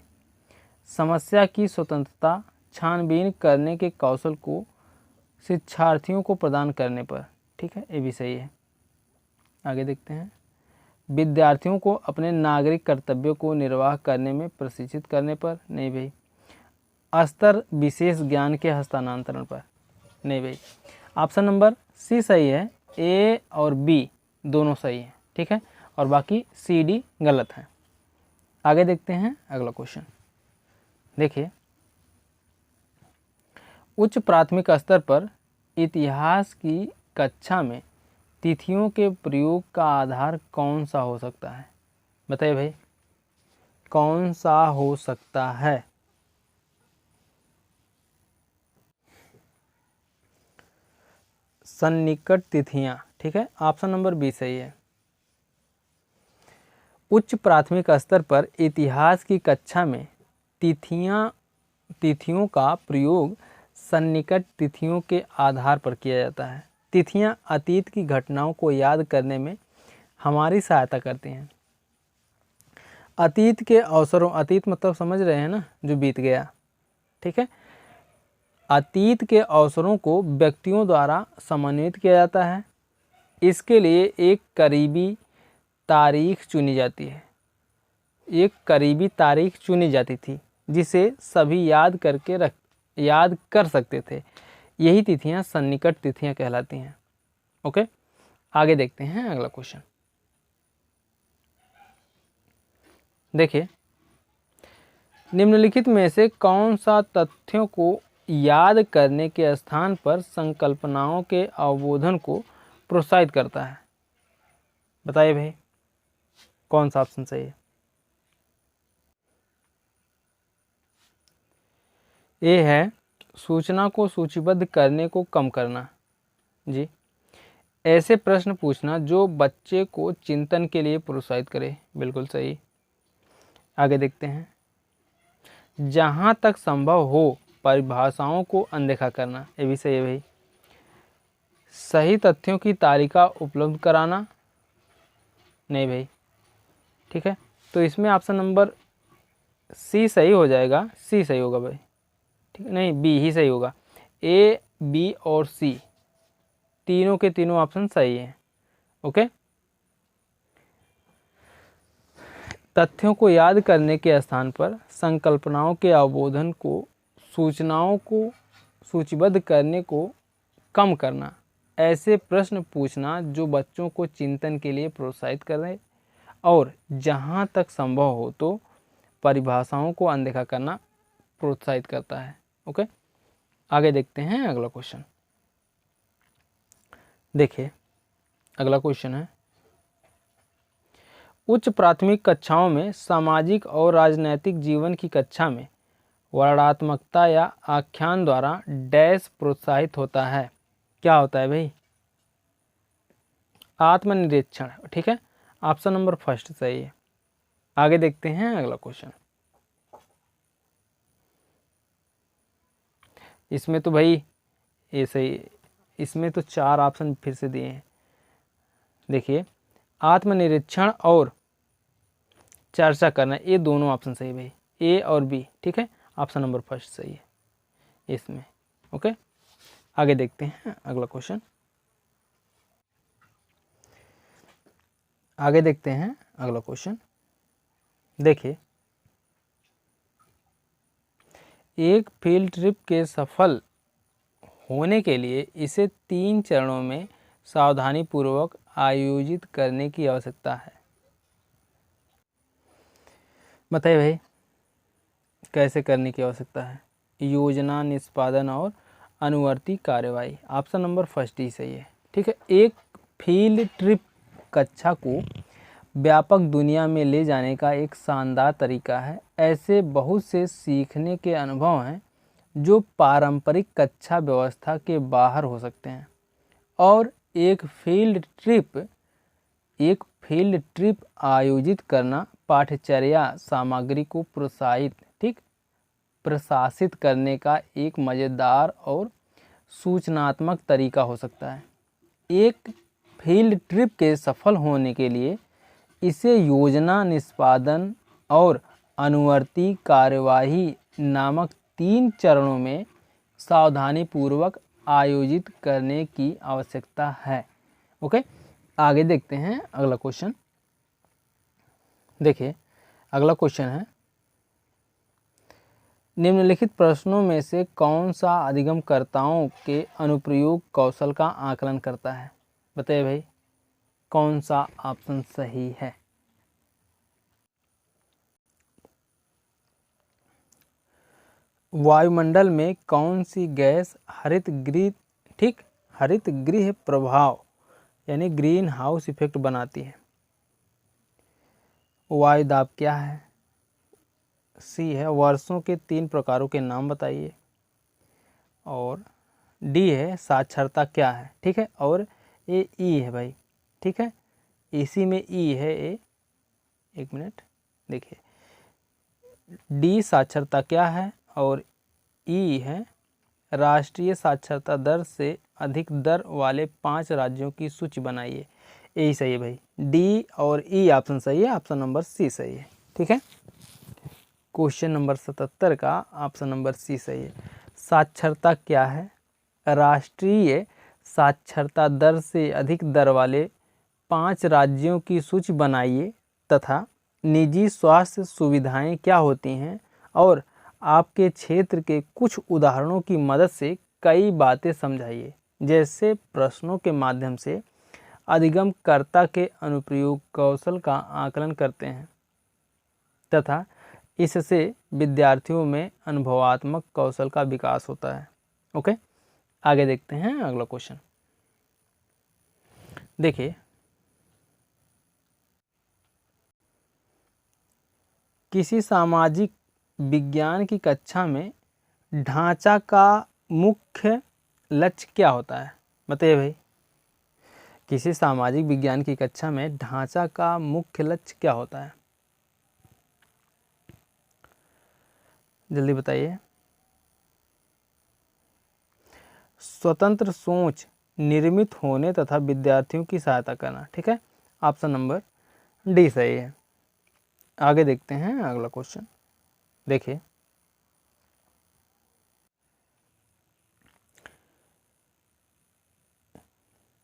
समस्या की स्वतंत्रता, छानबीन करने के कौशल को शिक्षार्थियों को प्रदान करने पर। ठीक है, ये भी सही है। आगे देखते हैं, विद्यार्थियों को अपने नागरिक कर्तव्यों को निर्वाह करने में प्रशिक्षित करने पर। नहीं भाई। स्तर विशेष ज्ञान के हस्तांतरण पर। नहीं भाई। ऑप्शन नंबर सी सही है, ए और बी दोनों सही हैं। ठीक है, और बाकी सी डी गलत है। आगे देखते हैं अगला क्वेश्चन। देखिए उच्च प्राथमिक स्तर पर इतिहास की कक्षा में तिथियों के प्रयोग का आधार कौन सा हो सकता है? बताइए भाई, कौन सा हो सकता है? सन्निकट तिथियां। ठीक है, ऑप्शन नंबर बी सही है। उच्च प्राथमिक स्तर पर इतिहास की कक्षा में तिथियों का प्रयोग सन्निकट तिथियों के आधार पर किया जाता है। तिथियां अतीत की घटनाओं को याद करने में हमारी सहायता करती हैं। अतीत के अवसरों, अतीत मतलब समझ रहे हैं ना, जो बीत गया। ठीक है, अतीत के अवसरों को व्यक्तियों द्वारा समन्वित किया जाता है। इसके लिए एक करीबी तारीख चुनी जाती है। एक करीबी तारीख चुनी जाती थी जिसे सभी याद कर सकते थे। यही तिथियां सन्निकट तिथियां कहलाती हैं। ओके, आगे देखते हैं अगला क्वेश्चन। देखिए निम्नलिखित में से कौन सा तथ्यों को याद करने के स्थान पर संकल्पनाओं के अवबोधन को प्रोत्साहित करता है? बताइए भाई, कौन सा ऑप्शन सही है? ए है सूचना को सूचीबद्ध करने को कम करना। जी, ऐसे प्रश्न पूछना जो बच्चे को चिंतन के लिए प्रोत्साहित करे। बिल्कुल सही। आगे देखते हैं, जहाँ तक संभव हो परिभाषाओं को अनदेखा करना। ये भी सही है भाई। सही तथ्यों की तालिका उपलब्ध कराना। नहीं भाई। ठीक है, तो इसमें ऑप्शन नंबर सी सही हो जाएगा। सी सही होगा भाई। ठीक है, नहीं, बी ही सही होगा। ए, बी और सी तीनों के तीनों ऑप्शन सही हैं। ओके, तथ्यों को याद करने के स्थान पर संकल्पनाओं के अवबोधन को, सूचनाओं को सूचीबद्ध करने को कम करना, ऐसे प्रश्न पूछना जो बच्चों को चिंतन के लिए प्रोत्साहित करें, और जहाँ तक संभव हो तो परिभाषाओं को अनदेखा करना प्रोत्साहित करता है। ओके, आगे देखते हैं अगला क्वेश्चन। देखिए अगला क्वेश्चन है, उच्च प्राथमिक कक्षाओं में सामाजिक और राजनैतिक जीवन की कक्षा में वर्णनात्मकता या आख्यान द्वारा डैश प्रोत्साहित होता है। क्या होता है भाई? आत्मनिरीक्षण। ठीक है, ऑप्शन नंबर फर्स्ट सही है। आगे देखते हैं अगला क्वेश्चन। इसमें तो भाई ये सही, इसमें तो 4 ऑप्शन फिर से दिए हैं। देखिए आत्मनिरीक्षण और चर्चा करना, ये दोनों ऑप्शन सही भाई, ए और बी। ठीक है, ऑप्शन नंबर फर्स्ट सही है इसमें। ओके, आगे देखते हैं अगला क्वेश्चन। आगे देखते हैं अगला क्वेश्चन। देखिए एक फील्ड ट्रिप के सफल होने के लिए इसे 3 चरणों में सावधानीपूर्वक आयोजित करने की आवश्यकता है। बताइए भाई, कैसे करने की आवश्यकता है? योजना, निष्पादन और अनुवर्ती कार्यवाही। ऑप्शन नंबर फर्स्ट ही सही है। ठीक है, एक फील्ड ट्रिप कक्षा को व्यापक दुनिया में ले जाने का एक शानदार तरीका है। ऐसे बहुत से सीखने के अनुभव हैं जो पारंपरिक कक्षा व्यवस्था के बाहर हो सकते हैं, और एक फील्ड ट्रिप आयोजित करना पाठ्यचर्या सामग्री को प्रशासित करने का एक मज़ेदार और सूचनात्मक तरीका हो सकता है। एक फील्ड ट्रिप के सफल होने के लिए इसे योजना, निष्पादन और अनुवर्ती कार्यवाही नामक 3 चरणों में सावधानीपूर्वक आयोजित करने की आवश्यकता है। ओके, आगे देखते हैं अगला क्वेश्चन। देखिए, अगला क्वेश्चन है, निम्नलिखित प्रश्नों में से कौन सा अधिगमकर्ताओं के अनुप्रयोग कौशल का आकलन करता है? बताइए भाई, कौन सा ऑप्शन सही है? वायुमंडल में कौन सी गैस हरित गृह प्रभाव यानी ग्रीन हाउस इफेक्ट बनाती है? वायु दाब क्या है? सी है वर्षों के 3 प्रकारों के नाम बताइए, और डी है साक्षरता क्या है। ठीक है, और ए ई है भाई। ठीक है, इसी में ई है ए, एक मिनट देखिए, डी साक्षरता क्या है और ई है राष्ट्रीय साक्षरता दर से अधिक दर वाले 5 राज्यों की सूची बनाइए। यही सही है भाई, डी और ई ऑप्शन सही है, ऑप्शन नंबर सी सही है। ठीक है, क्वेश्चन नंबर 77 का ऑप्शन नंबर सी सही है। साक्षरता क्या है? राष्ट्रीय साक्षरता दर से अधिक दर वाले 5 राज्यों की सूची बनाइए तथा निजी स्वास्थ्य सुविधाएं क्या होती हैं और आपके क्षेत्र के कुछ उदाहरणों की मदद से कई बातें समझाइए। जैसे प्रश्नों के माध्यम से अधिगमकर्ता के अनुप्रयोग कौशल का आकलन करते हैं तथा इससे विद्यार्थियों में अनुभवात्मक कौशल का विकास होता है। ओके, आगे देखते हैं अगला क्वेश्चन। देखिए, किसी सामाजिक विज्ञान की कक्षा में ढांचा का मुख्य लक्ष्य क्या होता है? बताइए भाई, किसी सामाजिक विज्ञान की कक्षा में ढांचा का मुख्य लक्ष्य क्या होता है? जल्दी बताइए। स्वतंत्र सोच निर्मित होने तथा विद्यार्थियों की सहायता करना। ठीक है, ऑप्शन नंबर डी सही है। आगे देखते हैं अगला क्वेश्चन। देखिए,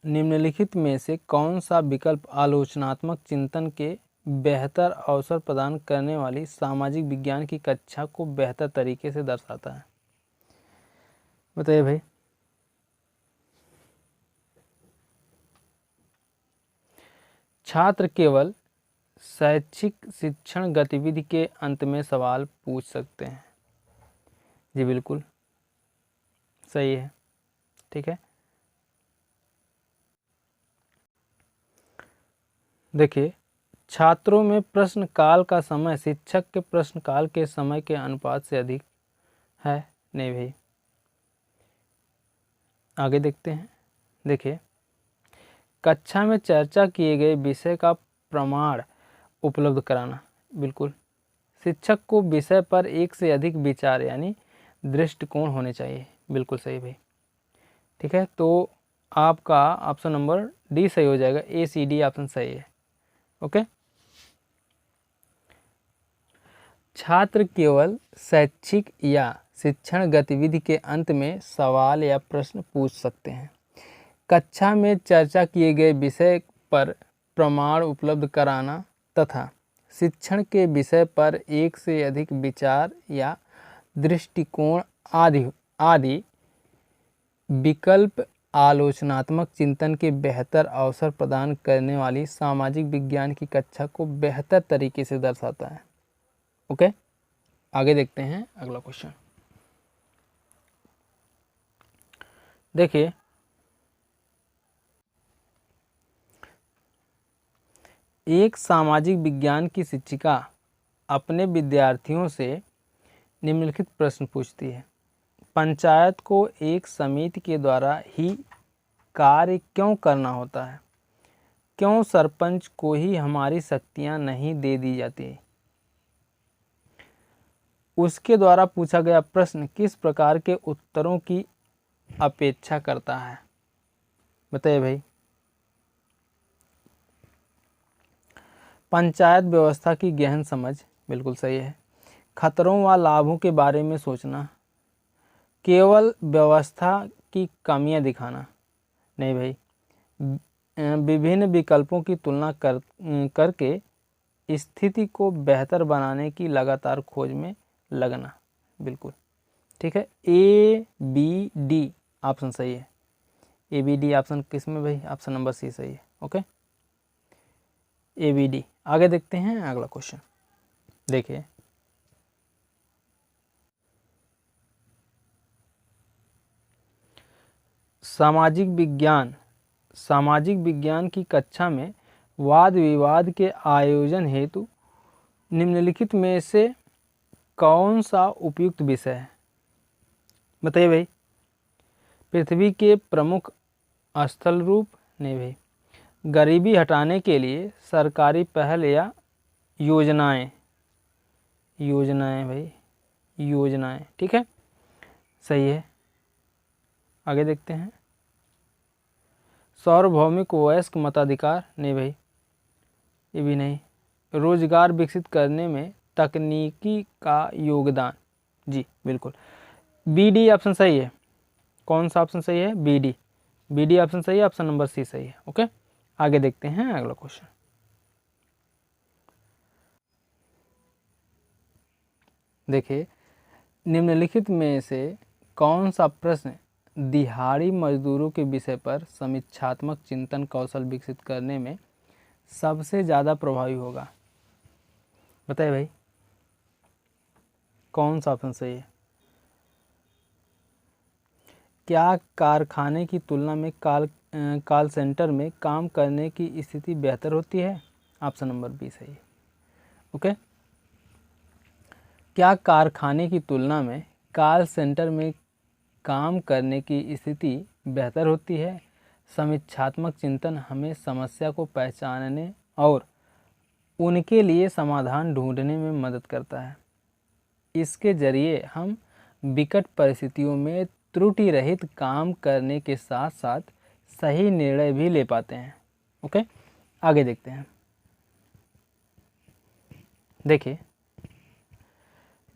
निम्नलिखित में से कौन सा विकल्प आलोचनात्मक चिंतन के बेहतर अवसर प्रदान करने वाली सामाजिक विज्ञान की कक्षा को बेहतर तरीके से दर्शाता है? बताइए भाई। छात्र केवल शैक्षिक शिक्षण गतिविधि के अंत में सवाल पूछ सकते हैं। जी बिल्कुल सही है। ठीक है, देखिए, छात्रों में प्रश्न काल का समय शिक्षक के प्रश्न काल के समय के अनुपात से अधिक है। नहीं भाई, आगे देखते हैं। देखिए, कक्षा में चर्चा किए गए विषय का प्रमाण उपलब्ध कराना। बिल्कुल, शिक्षक को विषय पर एक से अधिक विचार यानी दृष्टिकोण होने चाहिए। बिल्कुल सही भाई। ठीक है, तो आपका ऑप्शन नंबर डी सही हो जाएगा, ए सी डी ऑप्शन सही है। ओके, छात्र केवल शैक्षिक या शिक्षण गतिविधि के अंत में सवाल या प्रश्न पूछ सकते हैं। कक्षा में चर्चा किए गए विषय पर प्रमाण उपलब्ध कराना तथा शिक्षण के विषय पर एक से अधिक विचार या दृष्टिकोण आदि विकल्प आलोचनात्मक चिंतन के बेहतर अवसर प्रदान करने वाली सामाजिक विज्ञान की कक्षा को बेहतर तरीके से दर्शाता है। ओके, आगे देखते हैं अगला क्वेश्चन। देखिए, एक सामाजिक विज्ञान की शिक्षिका अपने विद्यार्थियों से निम्नलिखित प्रश्न पूछती है। पंचायत को एक समिति के द्वारा ही कार्य क्यों करना होता है? क्यों सरपंच को ही हमारी शक्तियां नहीं दे दी जाती? उसके द्वारा पूछा गया प्रश्न किस प्रकार के उत्तरों की अपेक्षा करता है? बताइए भाई। पंचायत व्यवस्था की गहन समझ, बिल्कुल सही है। खतरों व लाभों के बारे में सोचना, केवल व्यवस्था की कमियां दिखाना, नहीं भाई। विभिन्न विकल्पों की तुलना करके स्थिति को बेहतर बनाने की लगातार खोज में लगना, बिल्कुल ठीक है। ए बी डी ऑप्शन सही है। ए बी डी ऑप्शन किस में भाई? ऑप्शन नंबर सी सही है। Okay, A B D. आगे देखते हैं अगला क्वेश्चन। देखिए, सामाजिक विज्ञान की कक्षा में वाद विवाद के आयोजन हेतु निम्नलिखित में से कौन सा उपयुक्त विषय है? बताइए भाई। पृथ्वी के प्रमुख स्थल रूप, नहीं भाई। गरीबी हटाने के लिए सरकारी पहल या योजनाएं, भाई, योजनाएं, ठीक है, सही है। आगे देखते हैं। सार्वभौमिक वयस्क मताधिकार, नहीं भाई, ये भी नहीं। रोजगार विकसित करने में तकनीकी का योगदान, जी बिल्कुल। बी डी ऑप्शन सही है। कौन सा ऑप्शन सही है? B D. B D option सही है, ऑप्शन नंबर सी सही है। ओके, आगे देखते हैं अगला क्वेश्चन। देखिए, निम्नलिखित में से कौन सा प्रश्न दिहाड़ी मजदूरों के विषय पर समीक्षात्मक चिंतन कौशल विकसित करने में सबसे ज़्यादा प्रभावी होगा? बताइए भाई, कौन सा ऑप्शन सही है? क्या कारखाने की तुलना में कॉल सेंटर में काम करने की स्थिति बेहतर होती है? ऑप्शन नंबर बी सही है। ओके, क्या कारखाने की तुलना में कॉल सेंटर में काम करने की स्थिति बेहतर होती है? समीक्षात्मक चिंतन हमें समस्या को पहचानने और उनके लिए समाधान ढूंढने में मदद करता है। इसके जरिए हम विकट परिस्थितियों में त्रुटि रहित काम करने के साथ साथ सही निर्णय भी ले पाते हैं। ओके, आगे देखते हैं। देखिए,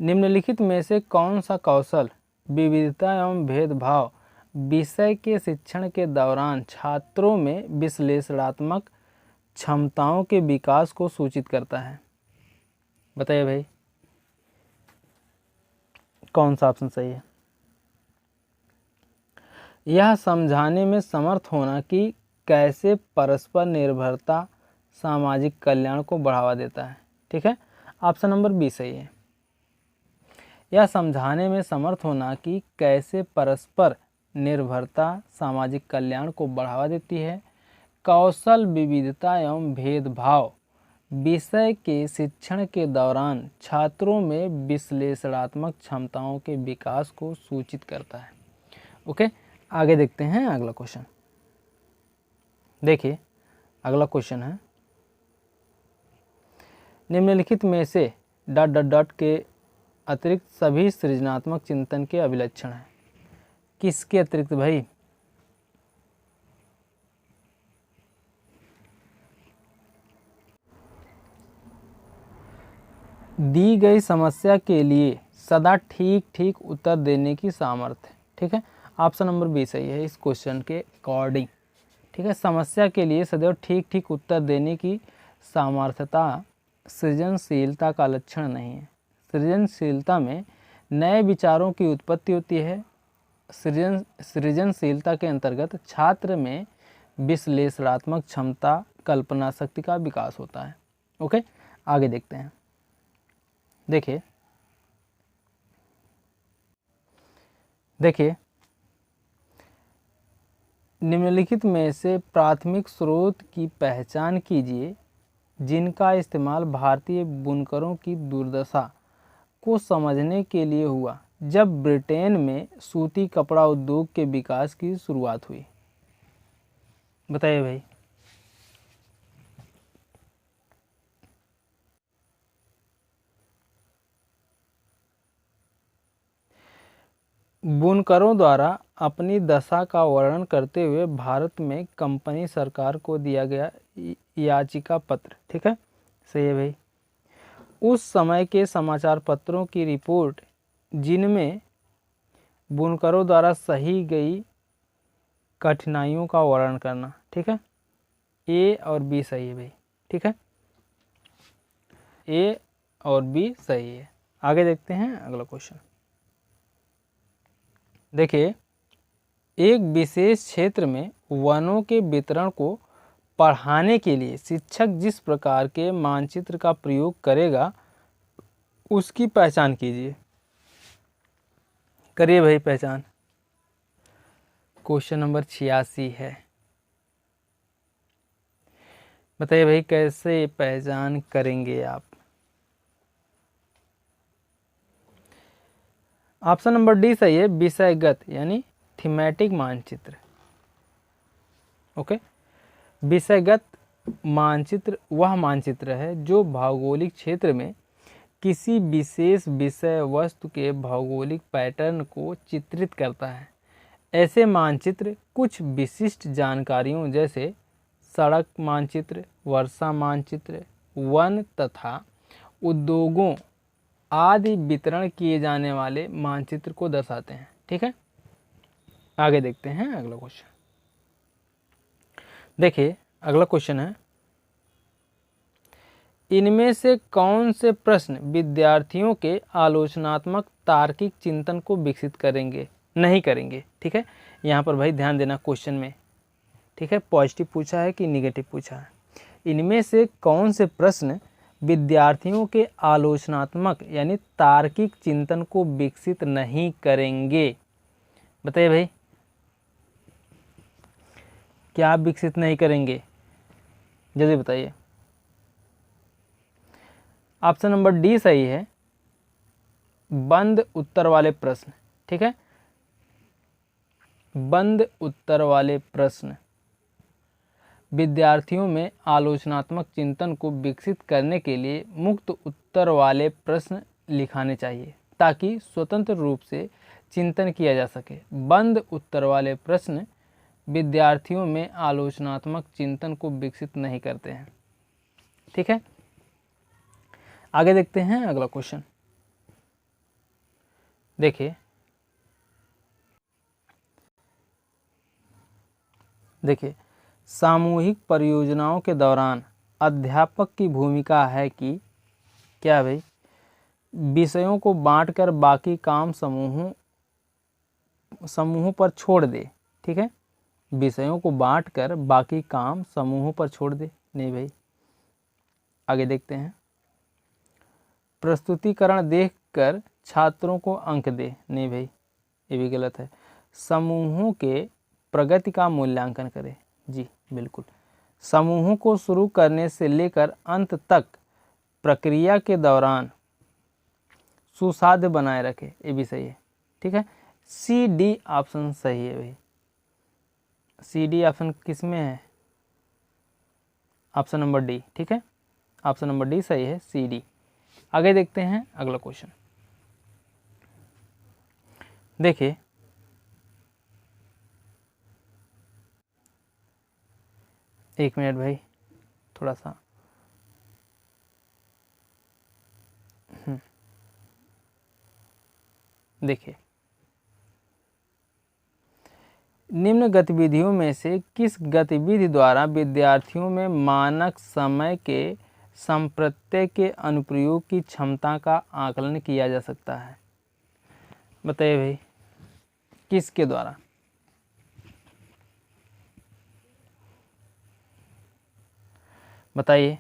निम्नलिखित में से कौन सा कौशल विविधता एवं भेदभाव विषय के शिक्षण के दौरान छात्रों में विश्लेषणात्मक क्षमताओं के विकास को सूचित करता है? बताइए भाई, कौन सा ऑप्शन सही है? यह समझाने में समर्थ होना कि कैसे परस्पर निर्भरता सामाजिक कल्याण को बढ़ावा देता है। ठीक है, ऑप्शन नंबर बी सही है। यह समझाने में समर्थ होना कि कैसे परस्पर निर्भरता सामाजिक कल्याण को बढ़ावा देती है। कौशल विविधता एवं भेदभाव विषय के शिक्षण के दौरान छात्रों में विश्लेषणात्मक क्षमताओं के विकास को सूचित करता है। ओके, आगे देखते हैं अगला क्वेश्चन। देखिए, अगला क्वेश्चन है, निम्नलिखित में से ... के अतिरिक्त सभी सृजनात्मक चिंतन के अभिलक्षण हैं। किसके अतिरिक्त भाई? दी गई समस्या के लिए सदा ठीक उत्तर देने की सामर्थ्य। ठीक है, ऑप्शन नंबर बी सही है इस क्वेश्चन के अकॉर्डिंग। ठीक है, समस्या के लिए सदैव ठीक उत्तर देने की सामर्थ्यता सृजनशीलता का लक्षण नहीं है। सृजनशीलता में नए विचारों की उत्पत्ति होती है, सृजनशीलता के अंतर्गत छात्र में विश्लेषणात्मक क्षमता, कल्पना शक्ति का विकास होता है। ओके, आगे देखते हैं। देखिए निम्नलिखित में से प्राथमिक स्रोत की पहचान कीजिए जिनका इस्तेमाल भारतीय बुनकरों की दुर्दशा को समझने के लिए हुआ जब ब्रिटेन में सूती कपड़ा उद्योग के विकास की शुरुआत हुई। बताइए भाई। बुनकरों द्वारा अपनी दशा का वर्णन करते हुए भारत में कंपनी सरकार को दिया गया याचिका पत्र। ठीक है, सही है भाई। उस समय के समाचार पत्रों की रिपोर्ट जिनमें बुनकरों द्वारा सही गई कठिनाइयों का वर्णन करना। ठीक है, ए और बी सही है भाई। ठीक है, ए और बी सही है। आगे देखते हैं अगला क्वेश्चन। देखिए, एक विशेष क्षेत्र में वनों के वितरण को पढ़ाने के लिए शिक्षक जिस प्रकार के मानचित्र का प्रयोग करेगा उसकी पहचान कीजिए। करिए भाई पहचान। क्वेश्चन नंबर 86 है। बताइए भाई कैसे पहचान करेंगे आप। ऑप्शन नंबर डी सही है, विषयगत यानी थीमेटिक मानचित्र। ओके, विषयगत मानचित्र वह मानचित्र है जो भौगोलिक क्षेत्र में किसी विशेष विषय वस्तु के भौगोलिक पैटर्न को चित्रित करता है। ऐसे मानचित्र कुछ विशिष्ट जानकारियों जैसे सड़क मानचित्र, वर्षा मानचित्र, वन तथा उद्योगों आदि वितरण किए जाने वाले मानचित्र को दर्शाते हैं। ठीक है, आगे देखते हैं अगला क्वेश्चन। देखिए अगला क्वेश्चन है, इनमें से कौन से प्रश्न विद्यार्थियों के आलोचनात्मक तार्किक चिंतन को विकसित करेंगे नहीं करेंगे। ठीक है, यहाँ पर भाई ध्यान देना क्वेश्चन में। ठीक है, पॉजिटिव पूछा है कि निगेटिव पूछा है। इनमें से कौन से प्रश्न विद्यार्थियों के आलोचनात्मक यानी तार्किक चिंतन को विकसित नहीं करेंगे। बताइए भाई क्या आप विकसित नहीं करेंगे, जल्दी बताइए। ऑप्शन नंबर डी सही है, बंद उत्तर वाले प्रश्न। ठीक है, बंद उत्तर वाले प्रश्न विद्यार्थियों में आलोचनात्मक चिंतन को विकसित करने के लिए मुक्त उत्तर वाले प्रश्न लिखाने चाहिए ताकि स्वतंत्र रूप से चिंतन किया जा सके। बंद उत्तर वाले प्रश्न विद्यार्थियों में आलोचनात्मक चिंतन को विकसित नहीं करते हैं। ठीक है, आगे देखते हैं अगला क्वेश्चन। देखिए सामूहिक परियोजनाओं के दौरान अध्यापक की भूमिका है कि क्या भाई, विषयों को बांटकर बाकी काम समूहों पर छोड़ दे। ठीक है, विषयों को बांटकर बाकी काम समूहों पर छोड़ दे। नहीं भाई, आगे देखते हैं। प्रस्तुतिकरण देखकर छात्रों को अंक दे। नहीं भाई, ये भी गलत है। समूहों के प्रगति का मूल्यांकन करें। जी बिल्कुल। समूहों को शुरू करने से लेकर अंत तक प्रक्रिया के दौरान सुसाध्य बनाए रखे। ये भी सही है। ठीक है, सी डी ऑप्शन सही है भाई। सी डी ऑप्शन किस में है? Option number D. ठीक है, ऑप्शन नंबर डी सही है, सी डी। आगे देखते हैं अगला क्वेश्चन। देखिए एक मिनट भाई, थोड़ा सा देखिए, निम्न गतिविधियों में से किस गतिविधि द्वारा विद्यार्थियों में मानक समय के संप्रत्यय के अनुप्रयोग की क्षमता का आकलन किया जा सकता है? बताइए भाई। किसके द्वारा? बताइए।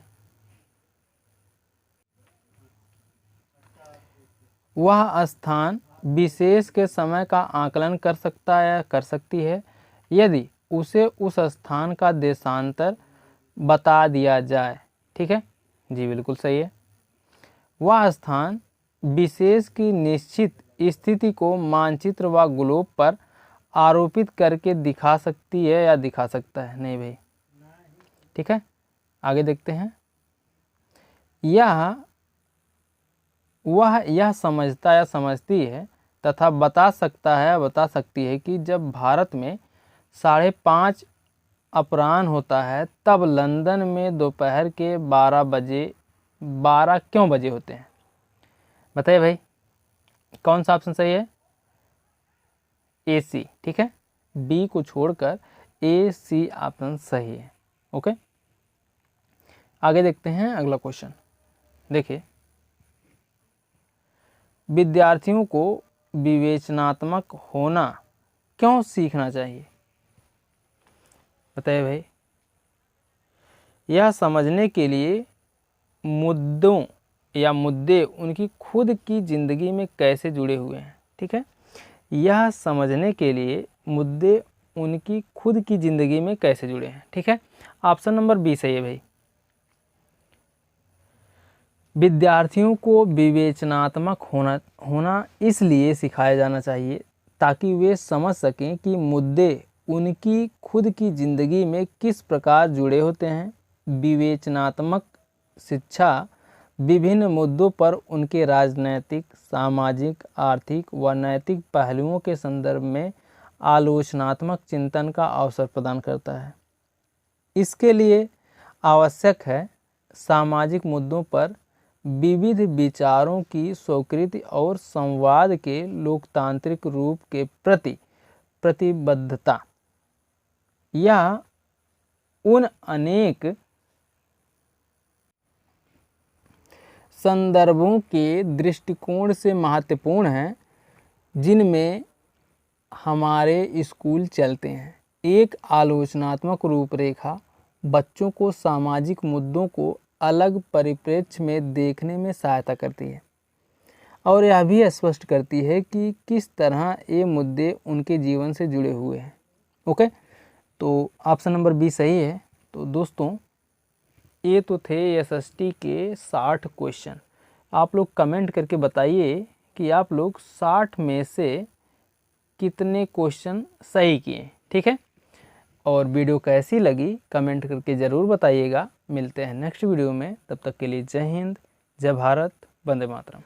वह स्थान विशेष के समय का आकलन कर सकता है या कर सकती है यदि उसे उस स्थान का देशांतर बता दिया जाए। ठीक है जी, बिल्कुल सही है। वह स्थान विशेष की निश्चित स्थिति को मानचित्र व ग्लोब पर आरोपित करके दिखा सकती है या दिखा सकता है? नहीं भाई। ठीक है, आगे देखते हैं। वह यह समझता या समझती है तथा बता सकता है या बता सकती है कि जब भारत में 5:30 अपराह्न होता है तब लंदन में दोपहर के 12 क्यों बजे होते हैं? बताइए भाई, कौन सा ऑप्शन सही है? ए सी। ठीक है, बी को छोड़कर ए सी ऑप्शन सही है। ओके, आगे देखते हैं अगला क्वेश्चन। देखिए, विद्यार्थियों को विवेचनात्मक होना क्यों सीखना चाहिए? बताइए भाई। यह समझने के लिए मुद्दे उनकी खुद की ज़िंदगी में कैसे जुड़े हुए हैं। ठीक है, यह समझने के लिए मुद्दे उनकी खुद की ज़िंदगी में कैसे जुड़े हैं। ठीक है, ऑप्शन नंबर बी सही है भाई। विद्यार्थियों को विवेचनात्मक होना इसलिए सिखाया जाना चाहिए ताकि वे समझ सकें कि मुद्दे उनकी खुद की ज़िंदगी में किस प्रकार जुड़े होते हैं। विवेचनात्मक शिक्षा विभिन्न मुद्दों पर उनके राजनैतिक, सामाजिक, आर्थिक व नैतिक पहलुओं के संदर्भ में आलोचनात्मक चिंतन का अवसर प्रदान करता है। इसके लिए आवश्यक है सामाजिक मुद्दों पर विविध विचारों की स्वीकृति और संवाद के लोकतांत्रिक रूप के प्रति प्रतिबद्धता। यह उन अनेक संदर्भों के दृष्टिकोण से महत्वपूर्ण है जिनमें हमारे स्कूल चलते हैं। एक आलोचनात्मक रूपरेखा बच्चों को सामाजिक मुद्दों को अलग परिप्रेक्ष्य में देखने में सहायता करती है और यह भी स्पष्ट करती है कि किस तरह ये मुद्दे उनके जीवन से जुड़े हुए हैं। ओके, तो ऑप्शन नंबर बी सही है। तो दोस्तों, ये तो थे एसएसटी के 60 क्वेश्चन। आप लोग कमेंट करके बताइए कि आप लोग 60 में से कितने क्वेश्चन सही किए। ठीक है, और वीडियो कैसी लगी कमेंट करके ज़रूर बताइएगा। मिलते हैं नेक्स्ट वीडियो में, तब तक के लिए जय हिंद, जय भारत, वंदे मातरम।